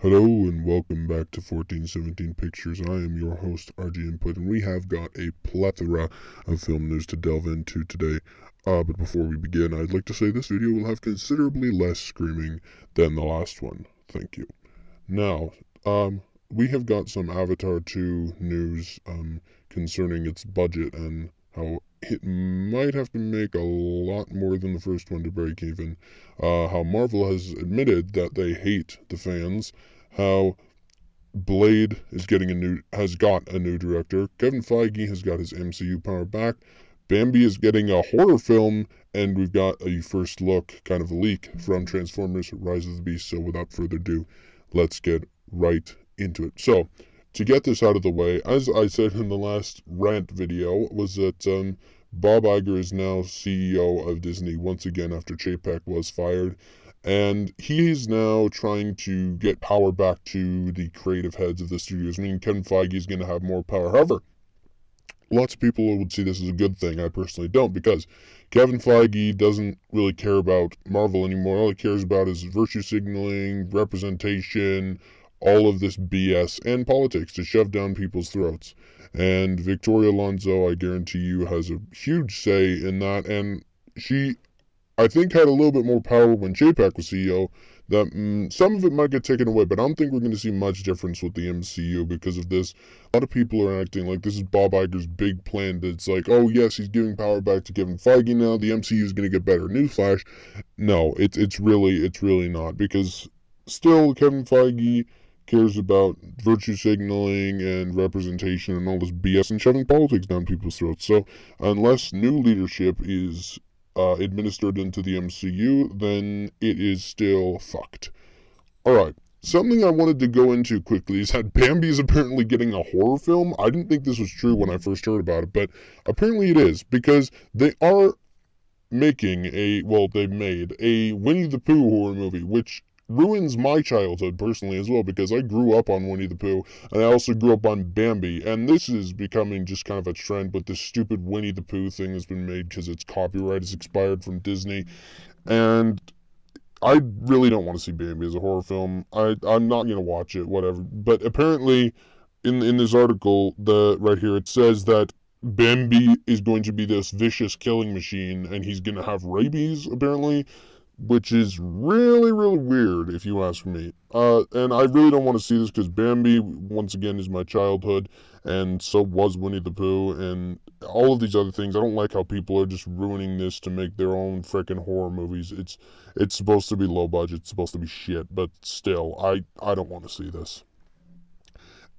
Hello and welcome back to 1417 Pictures. I am your host, RG Input, and we have got a plethora of film news to delve into today. But before we begin, I'd like to say this video will have considerably less screaming than the last one. Thank you. Now, we have got some Avatar 2 news concerning its budget and how it might have to make a lot more than the first one to break even. How Marvel has admitted that they hate the fans. How Blade has got a new director. Kevin Feige has got his MCU power back. Bambi is getting a horror film, and we've got a first look, kind of a leak, from Transformers Rise of the Beast. So without further ado, let's get right into it. So, to get this out of the way, as I said in the last rant video, was that Bob Iger is now CEO of Disney once again after Chapek was fired. And he's now trying to get power back to the creative heads of the studios. I mean, Kevin Feige is going to have more power. However, lots of people would see this as a good thing. I personally don't, because Kevin Feige doesn't really care about Marvel anymore. All he cares about is virtue signaling, representation, all of this BS, and politics to shove down people's throats. And Victoria Alonso, I guarantee you, has a huge say in that. And she, I think, had a little bit more power when Chapek was CEO. That some of it might get taken away, but I don't think we're going to see much difference with the MCU because of this. A lot of people are acting like this is Bob Iger's big plan. That it's like, oh yes, he's giving power back to Kevin Feige now. The MCU is going to get better. Newsflash, no, it's really not, because still Kevin Feige cares about virtue signaling and representation and all this BS and shoving politics down people's throats. So unless new leadership is administered into the MCU, then it is still fucked. Alright, something I wanted to go into quickly is that Bambi is apparently getting a horror film. I didn't think this was true when I first heard about it, but apparently it is, because they are making they made a Winnie the Pooh horror movie, which ruins my childhood personally as well, because I grew up on Winnie the Pooh, and I also grew up on Bambi, and this is becoming just kind of a trend with this stupid Winnie the Pooh thing that's been made because its copyright is expired from Disney, and I really don't want to see Bambi as a horror film. I'm not going to watch it, whatever, but apparently in this article, right here, it says that Bambi is going to be this vicious killing machine, and he's going to have rabies, apparently, which is really weird, if you ask me. And I really don't want to see this, because Bambi, once again, is my childhood, and so was Winnie the Pooh, and all of these other things. I don't like how people are just ruining this to make their own frickin' horror movies. It's supposed to be low budget, it's supposed to be shit, but still, I don't want to see this.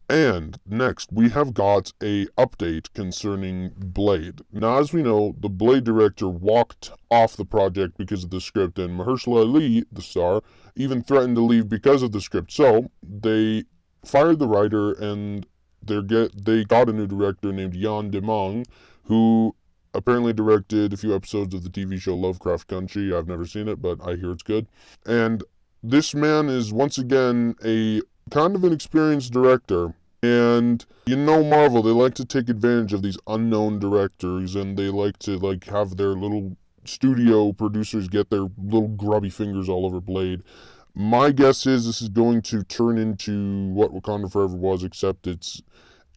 And next, we have got a update concerning Blade. Now, as we know, the Blade director walked off the project because of the script, and Mahershala Ali, the star, even threatened to leave because of the script. So, they fired the writer, and they got a new director named Jan de Mang, who apparently directed a few episodes of the TV show Lovecraft Country. I've never seen it, but I hear it's good. And this man is, once again, a kind of an experienced director. And you know, Marvel, they like to take advantage of these unknown directors, and they like to have their little studio producers get their little grubby fingers all over Blade. My guess is this is going to turn into what Wakanda Forever was, except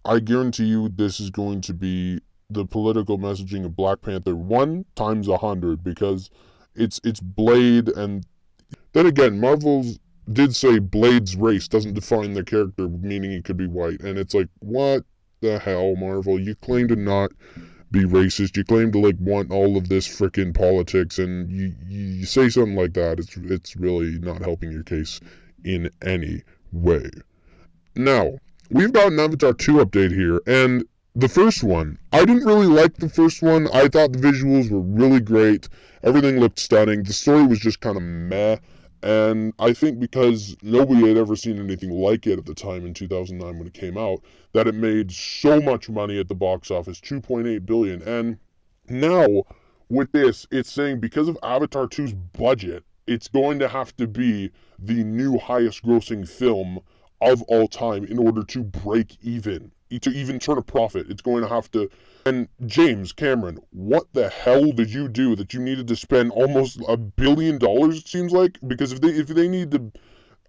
I guarantee you this is going to be the political messaging of Black Panther 1 times 100, because it's Blade. And then again, Marvel's did say Blade's race doesn't define their character, meaning he could be white. And it's like, what the hell, Marvel? You claim to not be racist. You claim to want all of this frickin' politics, and you say something like that. It's really not helping your case in any way. Now, we've got an Avatar 2 update here, and the first one, I didn't really like the first one. I thought the visuals were really great. Everything looked stunning. The story was just kind of meh. And I think because nobody had ever seen anything like it at the time in 2009 when it came out, that it made so much money at the box office, $2.8 billion. And now, with this, it's saying because of Avatar 2's budget, it's going to have to be the new highest grossing film of all time in order to break even. To even turn a profit, it's going to have to. And James Cameron, what the hell did you do that you needed to spend almost $1 billion, it seems like? Because if they need to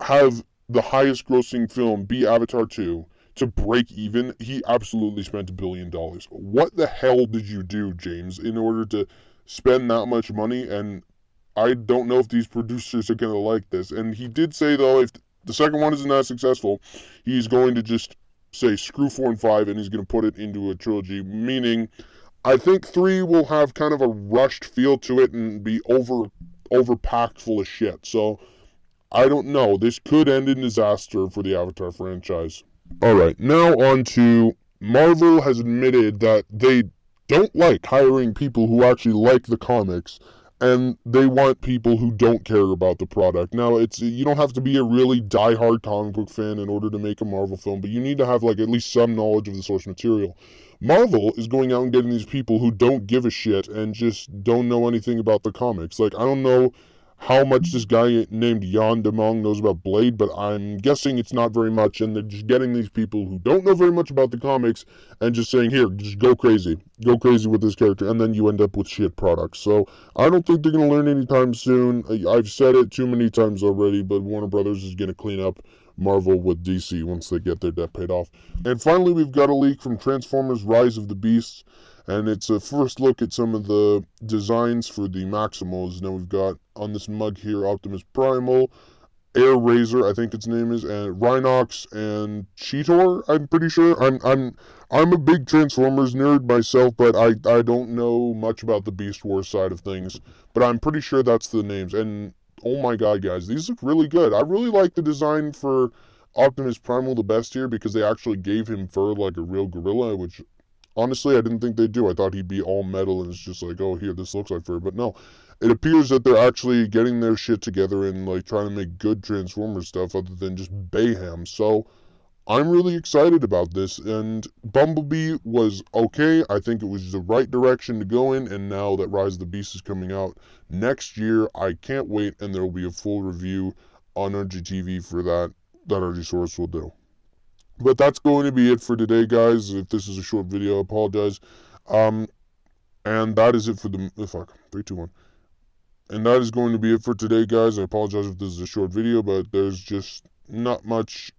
have the highest grossing film be Avatar 2 to break even, he absolutely spent $1 billion. What the hell did you do, James, in order to spend that much money? And I don't know if these producers are going to like this. And he did say, though, if the second one isn't as successful, he's going to just say screw 4 and 5 and he's going to put it into a trilogy, meaning I think 3 will have kind of a rushed feel to it and be overpacked full of shit. So I don't know. This could end in disaster for the Avatar franchise. Alright, now on to Marvel has admitted that they don't like hiring people who actually like the comics, and they want people who don't care about the product. Now, you don't have to be a really die-hard comic book fan in order to make a Marvel film, but you need to have like at least some knowledge of the source material. Marvel is going out and getting these people who don't give a shit and just don't know anything about the comics. Like, I don't know how much this guy named Jan Demong knows about Blade, but I'm guessing it's not very much, and they're just getting these people who don't know very much about the comics and just saying, here, just go crazy with this character, and then you end up with shit products. So I don't think they're going to learn anytime soon. I've said it too many times already, but Warner Brothers is going to clean up Marvel with DC once they get their debt paid off. And finally, we've got a leak from Transformers Rise of the Beasts, and it's a first look at some of the designs for the Maximals. Now we've got on this mug here Optimus Primal, Air Razor, I think its name is, and Rhinox and Cheetor, I'm pretty sure. I'm a big Transformers nerd myself, but I don't know much about the Beast Wars side of things, but I'm pretty sure that's the names. And oh my god, guys, these look really good. I really like the design for Optimus Primal the best here because they actually gave him fur like a real gorilla, which honestly I didn't think they'd do. I thought he'd be all metal and it's just like, oh, here, this looks like fur. But no, it appears that they're actually getting their shit together and like trying to make good Transformers stuff other than just Bayhem. So I'm really excited about this, and Bumblebee was okay. I think it was the right direction to go in, and now that Rise of the Beast is coming out next year, I can't wait, and there will be a full review on RGTV for that RG Source will do. But that's going to be it for today, guys. If this is a short video, I apologize. And that is it for the... fuck. 3, 2, 1. And that is going to be it for today, guys. I apologize if this is a short video, but there's just not much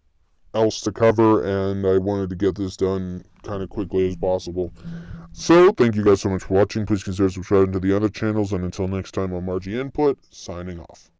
else to cover, and I wanted to get this done kind of quickly as possible. So, thank you guys so much for watching. Please consider subscribing to the other channels, and until next time, I'm RG Input, signing off.